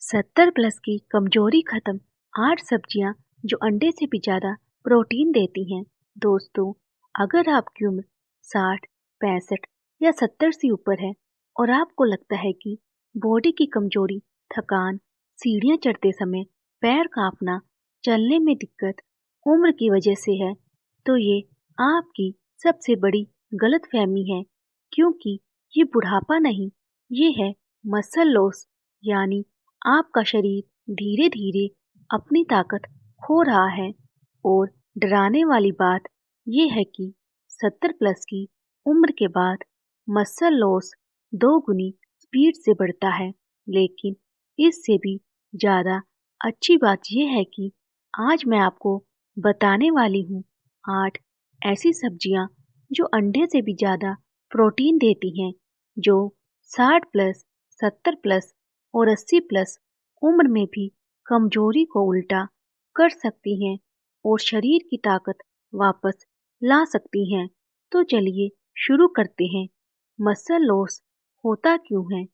70+ की कमजोरी खत्म। 8 सब्जियां जो अंडे से भी ज्यादा प्रोटीन देती हैं। दोस्तों, अगर आपकी उम्र 60, 65 या 70 से ऊपर है और आपको लगता है कि बॉडी की कमजोरी, थकान, सीढ़ियां चढ़ते समय पैर कांपना, चलने में दिक्कत उम्र की वजह से है, तो ये आपकी सबसे बड़ी गलतफहमी है। क्योंकि ये बुढ़ापा नहीं, ये है मसल लॉस, यानी आपका शरीर धीरे धीरे अपनी ताकत खो रहा है। और डराने वाली बात यह है कि 70+ की उम्र के बाद मसल लॉस 2 गुनी स्पीड से बढ़ता है। लेकिन इससे भी ज़्यादा अच्छी बात यह है कि आज मैं आपको बताने वाली हूँ 8 ऐसी सब्जियाँ जो अंडे से भी ज़्यादा प्रोटीन देती हैं, जो 60+, 70+ और 80+ उम्र में भी कमजोरी को उल्टा कर सकती हैं और शरीर की ताकत वापस ला सकती हैं। तो चलिए शुरू करते हैं। मसल लॉस होता क्यों है?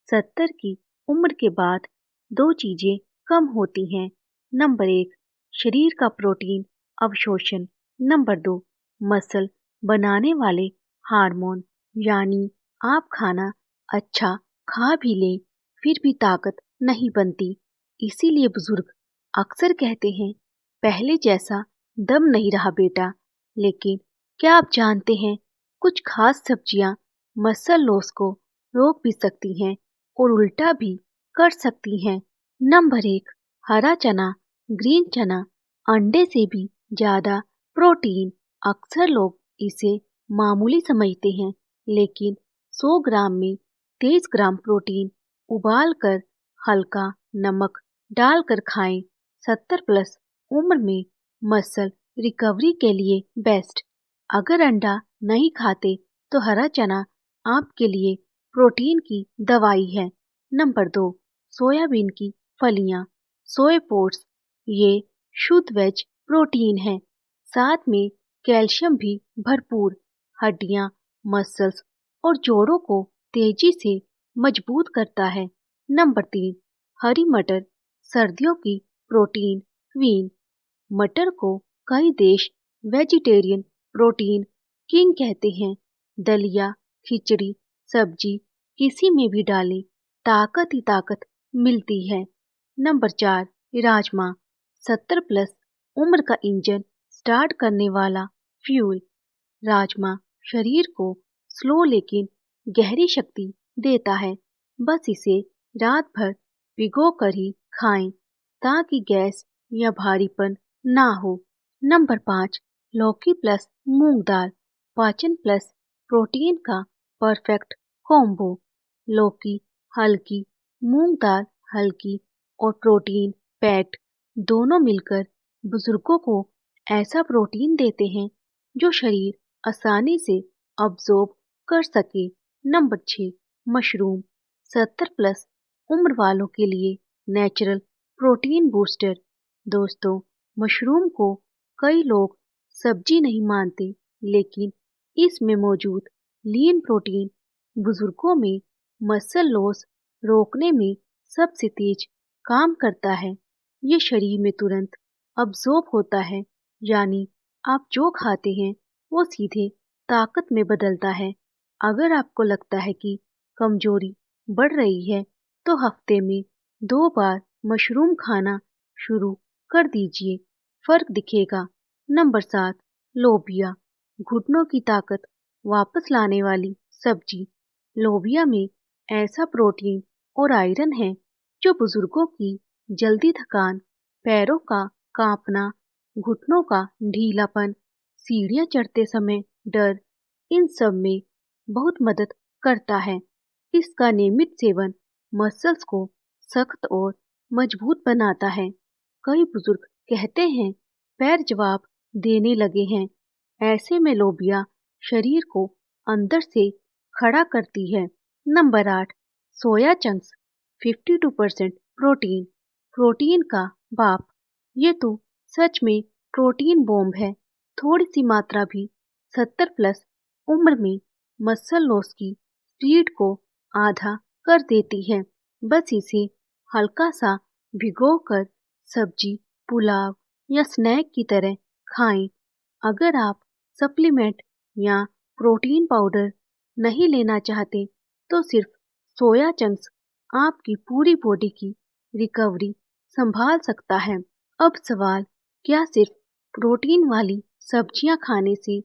70 की उम्र के बाद 2 चीजें कम होती हैं। नंबर 1, शरीर का प्रोटीन अवशोषण। नंबर 2, मसल बनाने वाले हार्मोन। यानी आप खाना अच्छा खा भी लें, फिर भी ताकत नहीं बनती। इसीलिए बुजुर्ग अक्सर कहते हैं, पहले जैसा दम नहीं रहा बेटा। लेकिन क्या आप जानते हैं, कुछ खास सब्जियां मसल लॉस को रोक भी सकती हैं और उल्टा भी कर सकती हैं। नंबर 1, हरा चना, ग्रीन चना। अंडे से भी ज्यादा प्रोटीन। अक्सर लोग इसे मामूली समझते हैं, लेकिन 100 ग्राम में 23 ग्राम प्रोटीन। उबाल कर हल्का नमक डालकर खाएं। 70+ उम्र में मसल रिकवरी के लिए बेस्ट। अगर अंडा नहीं खाते तो हरा चना आपके लिए प्रोटीन की दवाई है। नंबर 2, सोयाबीन की फलियां, सोया पोट्स। ये शुद्ध वेज प्रोटीन है, साथ में कैल्शियम भी भरपूर। हड्डियां, मसल्स और जोड़ों को तेजी से मजबूत करता है। नंबर 3, हरी मटर, सर्दियों की प्रोटीन क्वीन। मटर को कई देश वेजिटेरियन प्रोटीन किंग कहते हैं। दलिया, खिचड़ी, सब्जी किसी में भी डालें, ताकत ही ताकत मिलती है। नंबर 4, राजमा, 70+ उम्र का इंजन स्टार्ट करने वाला फ्यूल। राजमा शरीर को स्लो लेकिन गहरी शक्ति देता है। बस इसे रात भर भिगो कर ही खाएं, ताकि गैस या भारीपन ना हो। नंबर 5, लौकी प्लस मूंग दाल, पाचन प्लस प्रोटीन का परफेक्ट कॉम्बो। लौकी हल्की, मूंग दाल हल्की और प्रोटीन पैक्ड, दोनों मिलकर बुजुर्गों को ऐसा प्रोटीन देते हैं जो शरीर आसानी से अब्जॉर्ब कर सके। नंबर 6, मशरूम, 70+ उम्र वालों के लिए नेचुरल प्रोटीन बूस्टर। दोस्तों, मशरूम को कई लोग सब्जी नहीं मानते, लेकिन इसमें मौजूद लीन प्रोटीन बुजुर्गों में मसल लॉस रोकने में सबसे तेज काम करता है। ये शरीर में तुरंत अब्जॉर्ब होता है, यानी आप जो खाते हैं वो सीधे ताकत में बदलता है। अगर आपको लगता है कि कमजोरी बढ़ रही है, तो हफ्ते में 2 बार मशरूम खाना शुरू कर दीजिए, फर्क दिखेगा। नंबर 7, लोबिया, घुटनों की ताकत वापस लाने वाली सब्जी। लोबिया में ऐसा प्रोटीन और आयरन है जो बुजुर्गों की जल्दी थकान, पैरों का कांपना, घुटनों का ढीलापन, सीढ़ियां चढ़ते समय डर, इन सब में बहुत मदद करता है। इसका नियमित सेवन मसल्स को सख्त और मजबूत बनाता है। कई बुजुर्ग कहते हैं, पैर जवाब देने लगे हैं। ऐसे में लोबिया शरीर को अंदर से खड़ा करती है। Number 8, soya chunks, 52% protein, protein का बाप। ये तो सच में प्रोटीन बॉम्ब है। थोड़ी सी मात्रा भी 70+ उम्र में मसल लॉस की स्पीड को आधा कर देती है। बस इसे हल्का सा भिगोकर सब्जी, पुलाव या स्नैक की तरह खाएं। अगर आप सप्लीमेंट या प्रोटीन पाउडर नहीं लेना चाहते तो सिर्फ सोया चंक्स आपकी पूरी बॉडी की रिकवरी संभाल सकता है। अब सवाल, क्या सिर्फ प्रोटीन वाली सब्जियां खाने से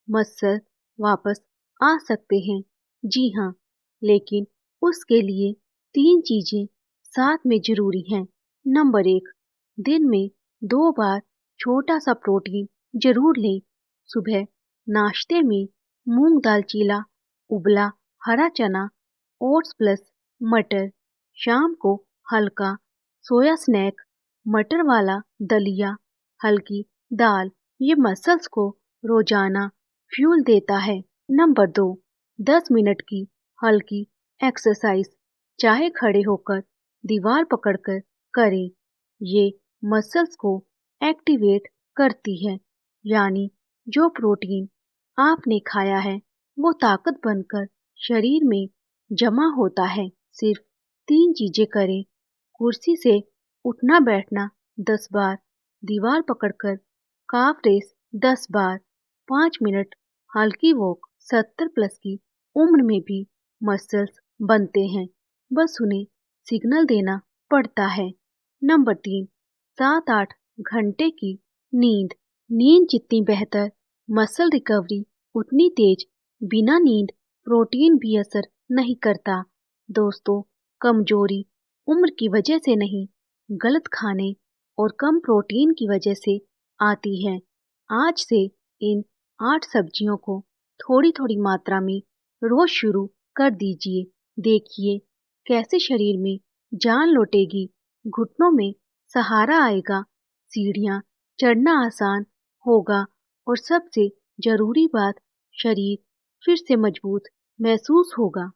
मसल वापस आ सकते हैं? जी हाँ, लेकिन उसके लिए 3 चीजें साथ में जरूरी हैं। नंबर 1, दिन में 2 बार छोटा सा प्रोटीन जरूर लें। सुबह नाश्ते में मूंग दाल चीला, उबला हरा चना, ओट्स प्लस मटर। शाम को हल्का सोया स्नैक, मटर वाला दलिया, हल्की दाल। ये मसल्स को रोजाना फ्यूल देता है। नंबर 2, 10 मिनट की हल्की एक्सरसाइज, चाहे खड़े होकर दीवार पकड़कर करें। ये मसल्स को एक्टिवेट करती है, यानी जो प्रोटीन आपने खाया है वो ताकत बनकर शरीर में जमा होता है। सिर्फ 3 चीजें करें: कुर्सी से उठना बैठना 10 बार, दीवार पकड़कर काफ रेस 10 बार, 5 मिनट हल्की वॉक। 70 प्लस की उम्र में भी मसल्स बनते हैं, बस उन्हें सिग्नल देना पड़ता है। नंबर 3, 7-8 घंटे की नींद। नींद जितनी बेहतर, मसल रिकवरी उतनी तेज। बिना नींद प्रोटीन भी असर नहीं करता। दोस्तों, कमजोरी उम्र की वजह से नहीं, गलत खाने और कम प्रोटीन की वजह से आती है। आज से इन 8 सब्जियों को थोड़ी थोड़ी मात्रा में रोज शुरू कर दीजिए। देखिए कैसे शरीर में जान लौटेगी, घुटनों में सहारा आएगा, सीढ़ियाँ चढ़ना आसान होगा और सबसे जरूरी बात, शरीर फिर से मजबूत महसूस होगा।